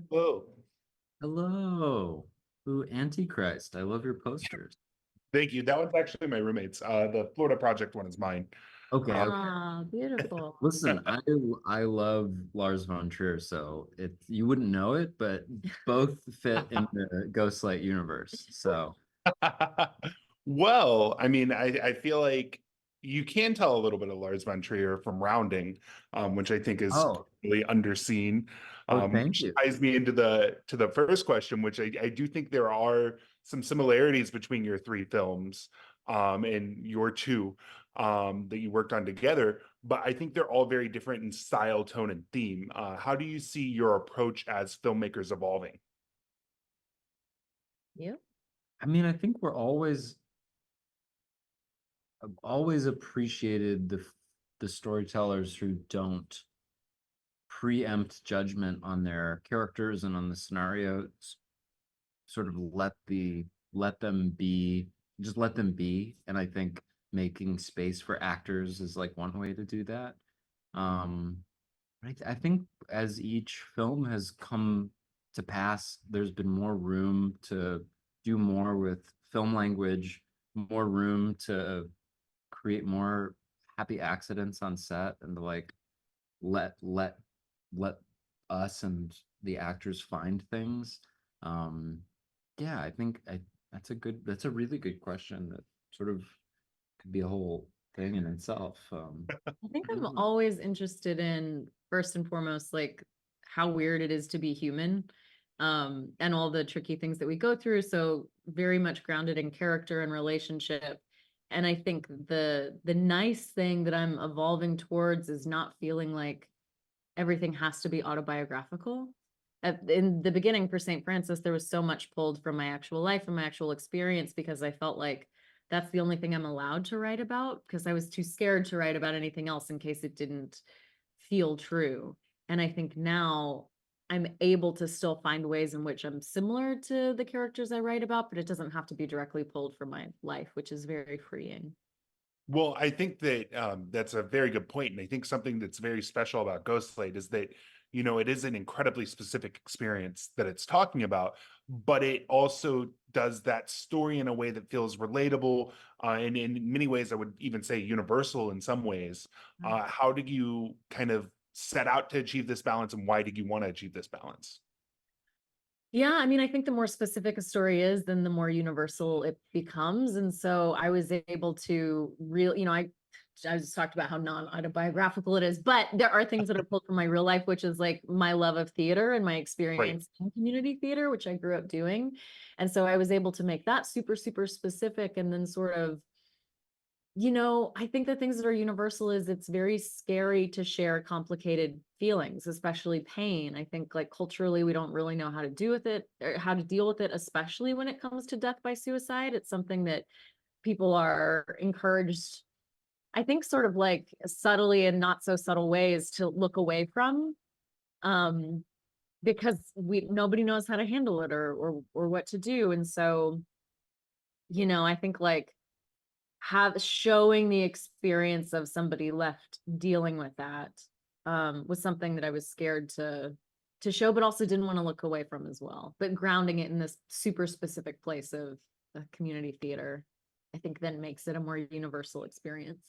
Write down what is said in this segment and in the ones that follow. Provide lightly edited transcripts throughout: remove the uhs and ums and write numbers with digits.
Whoa. Hello. Ooh, Antichrist. I love your posters. Thank you. That one's actually my roommate's. The Florida Project one is mine. Okay, Uh, okay. Ah, beautiful. Listen, I love Lars von Trier, so you wouldn't know it, but both fit in the Ghostlight universe. So well, I mean, I feel like you can tell a little bit of Lars von Trier from Rounding, which I think is oh, really underseen. thank Which you. ties me into the first question, which I do think there are some similarities between your three films, and your two, that you worked on together. But I think they're all very different in style, tone, and theme. How do you see your approach as filmmakers evolving? You? I mean, I think I've always appreciated the storytellers who don't preempt judgment on their characters and on the scenarios, sort of let them be, just let them be. And I think making space for actors is like one way to do that. um I think as each film has come to pass, there's been more room to do more with film language, more room to create more happy accidents on set, and to like let let let us and the actors find things. Um, yeah, I think that's a really good question that sort of could be a whole thing in itself. I think I I'm don't know. always interested in, first and foremost, like how weird it is to be human, and all the tricky things that we go through. So very much grounded in character and relationship. And I think the nice thing that I'm evolving towards is not feeling like everything has to be autobiographical. In the beginning for St. Francis, there was so much pulled from my actual life and my actual experience because I felt like that's the only thing I'm allowed to write about because I was too scared to write about anything else in case it didn't feel true. And I think now I'm able to still find ways in which I'm similar to the characters I write about, but it doesn't have to be directly pulled from my life, which is very freeing. Well, I think that that's a very good point, and I think something that's very special about Ghostlight is that it is an incredibly specific experience that it's talking about, but it also does that story in a way that feels relatable, and in many ways, I would even say universal in some ways. How did you kind of set out to achieve this balance, and why did you want to achieve this balance? Yeah, I mean, I think the more specific a story is, then the more universal it becomes. And so I was able to I just talked about how non-autobiographical it is, but there are things that are pulled from my real life, which is like my love of theater and my Right. experience in community theater, which I grew up doing. And so I was able to make that super, super specific and then sort of, I think the things that are universal is it's very scary to share complicated feelings, especially pain. I think like culturally, we don't really know how to do with it or how to deal with it, especially when it comes to death by suicide. It's something that people are encouraged, I think, sort of like subtly and not so subtle ways to look away from, um, because nobody knows how to handle it or what to do. And so, I think like have showing the experience of somebody left dealing with that was something that I was scared to show, but also didn't want to look away from as well. But grounding it in this super specific place of a community theater, I think then makes it a more universal experience.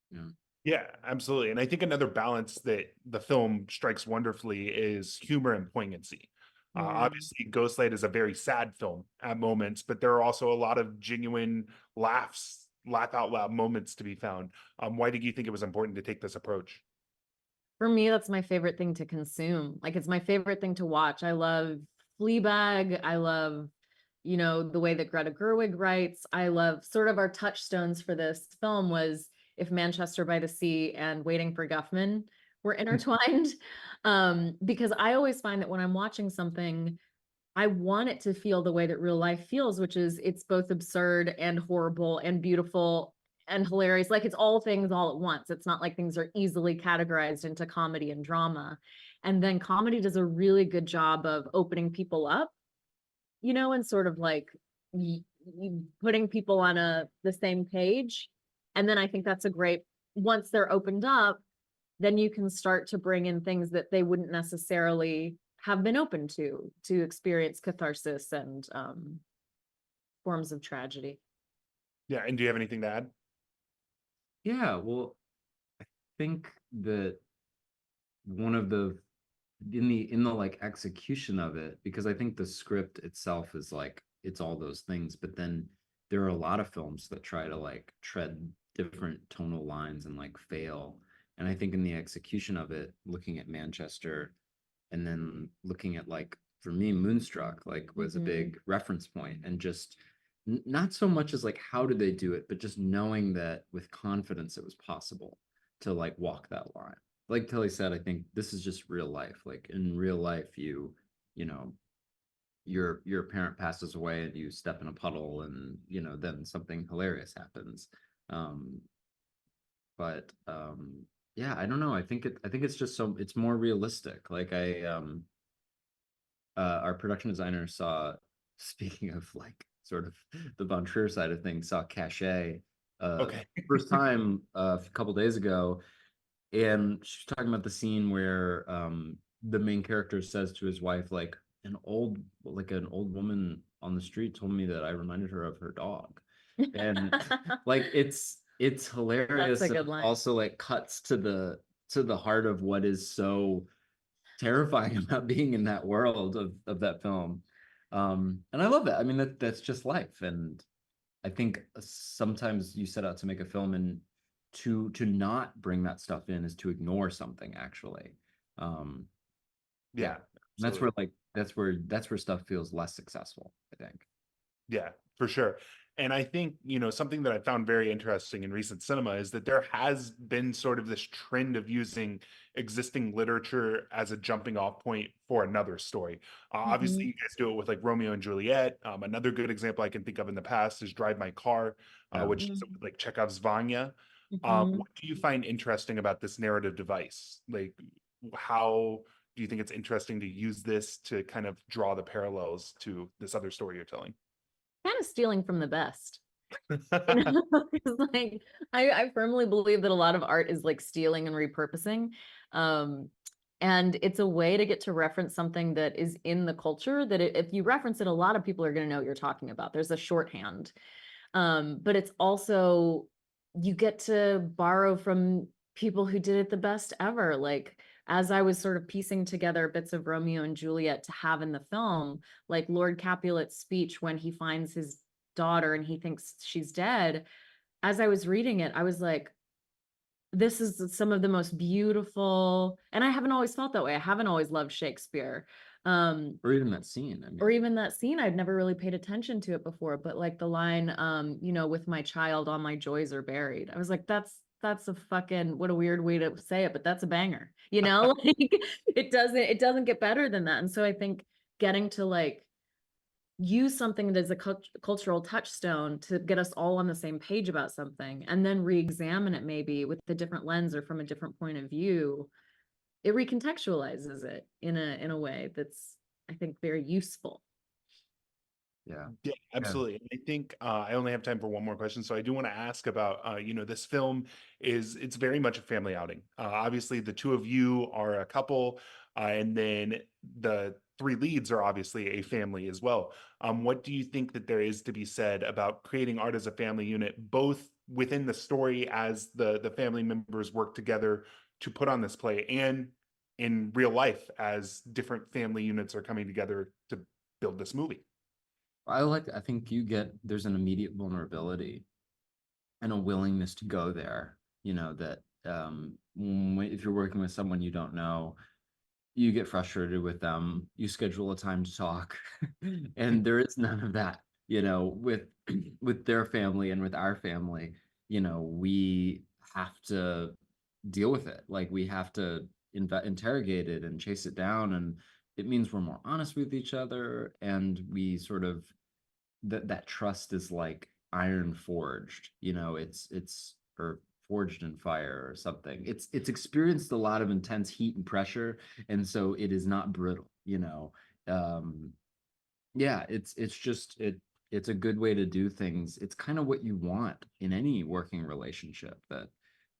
Yeah. Yeah, absolutely. And I think another balance that the film strikes wonderfully is humor and poignancy. Yeah. Obviously, Ghostlight is a very sad film at moments, but there are also a lot of genuine laugh out loud moments to be found. Why did you think it was important to take this approach? For me, that's my favorite thing to consume. Like it's my favorite thing to watch. I love Fleabag. I love, the way that Greta Gerwig writes. I love sort of our touchstones for this film was If Manchester by the Sea and Waiting for Guffman were intertwined. Because I always find that when I'm watching something, I want it to feel the way that real life feels, which is it's both absurd and horrible and beautiful and hilarious. Like it's all things all at once. It's not like things are easily categorized into comedy and drama. And then comedy does a really good job of opening people up, and sort of like putting people on the same page. And then I think that's a great, once they're opened up, then you can start to bring in things that they wouldn't necessarily have been open to experience catharsis and forms of tragedy. Yeah. And do you have anything to add? Yeah, well, I think that one of the in the like execution of it, because I think the script itself is like it's all those things, but then there are a lot of films that try to like tread different tonal lines and like fail. And I think in the execution of it, looking at Manchester and then looking at like for me, Moonstruck like was a big reference point, and just not so much as like how did they do it, but just knowing that with confidence it was possible to like walk that line. Like Kelly said, I think this is just real life. Like in real life, you know, your parent passes away and you step in a puddle, and then something hilarious happens. Um, but yeah, I don't know. I think it's just it's more realistic. Like our production designer saw, speaking of like sort of the Von Trier side of things, saw Cachet Okay. first time a couple days ago, and she's talking about the scene where the main character says to his wife, like an old woman on the street told me that I reminded her of her dog. And like it's hilarious. That's a good and line. Also like cuts to the heart of what is so terrifying about being in that world of that film. And I love that. I mean, that's just life. And I think sometimes you set out to make a film, and to not bring that stuff in is to ignore something actually. Um, Yeah. that's where Absolutely. that's where stuff feels less successful, I think. Yeah, for sure. And I think, something that I found very interesting in recent cinema is that there has been sort of this trend of using existing literature as a jumping off point for another story. Obviously, you guys do it with like Romeo and Juliet. Another good example I can think of in the past is Drive My Car, Yeah. which is like Chekhov's Vanya. Mhm. What do you find interesting about this narrative device? Like, how do you think it's interesting to use this to kind of draw the parallels to this other story you're telling? Kind of stealing from the best. It's like I firmly believe that a lot of art is like stealing and repurposing. And it's a way to get to reference something that is in the culture that if you reference it, a lot of people are going to know what you're talking about. There's a shorthand. But it's also, you get to borrow from people who did it the best ever. Like, as I was sort of piecing together bits of Romeo and Juliet to have in the film, like Lord Capulet's speech when he finds his daughter and he thinks she's dead. As I was reading it, I was like, this is some of the most beautiful, and I haven't always felt that way. I haven't always loved Shakespeare. Or even that scene. I mean, Or even that scene, I'd never really paid attention to it before, but like the line, with my child, all my joys are buried. I was like, that's a fucking, what a weird way to say it, but that's a banger, like it doesn't get better than that. And so I think getting to like use something that's a cultural touchstone to get us all on the same page about something, and then re-examine it maybe with a different lens or from a different point of view, it recontextualizes it in a way that's, I think, very useful. yeah. Yeah, absolutely. And I think I only have time for one more question. So I do want to ask about, this film it's very much a family outing. Obviously, the two of you are a couple, and then the three leads are obviously a family as well. What do you think that there is to be said about creating art as a family unit, both within the story as the family members work together to put on this play, and in real life as different family units are coming together to build this movie? I think there's an immediate vulnerability and a willingness to go there, that if you're working with someone you don't know, you get frustrated with them, you schedule a time to talk, and there is none of that, with with their family and with our family. We have to deal with it. Like we have to interrogate it and chase it down, and it means we're more honest with each other, and we sort of that trust is like iron forged, it's or forged in fire or something. It's experienced a lot of intense heat and pressure, and so it is not brittle. um yeah, it's just it's a good way to do things. It's kind of what you want in any working relationship, that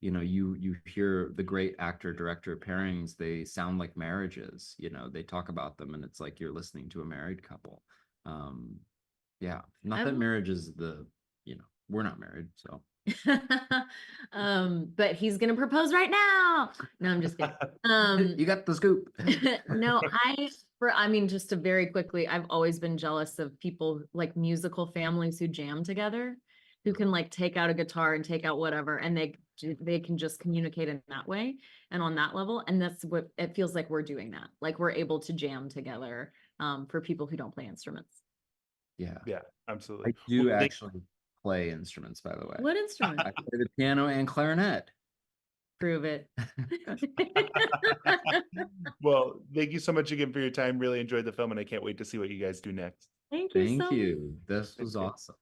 you know, you hear the great actor director pairings, they sound like marriages, you know, they talk about them and it's like you're listening to a married couple. Yeah, not that I'm- marriage is the, you know, we're not married, so. But he's gonna propose right now. No, I'm just kidding. You got the scoop. No, I mean, just to very quickly, I've always been jealous of people like musical families who jam together, who can like take out a guitar and take out whatever, and they can just communicate in that way and on that level. And that's what it feels like we're doing that. Like we're able to jam together for people who don't play instruments. Yeah, Yeah, absolutely. I do Well, actually play instruments, by the way. What instrument? I play the piano and clarinet. Prove it. Well, thank you so much again for your time. Really enjoyed the film, and I can't wait to see what you guys do next. Thank you so Thank much. you. This was Thank you. awesome.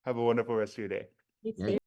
Have a wonderful rest of your day. You Yeah, too.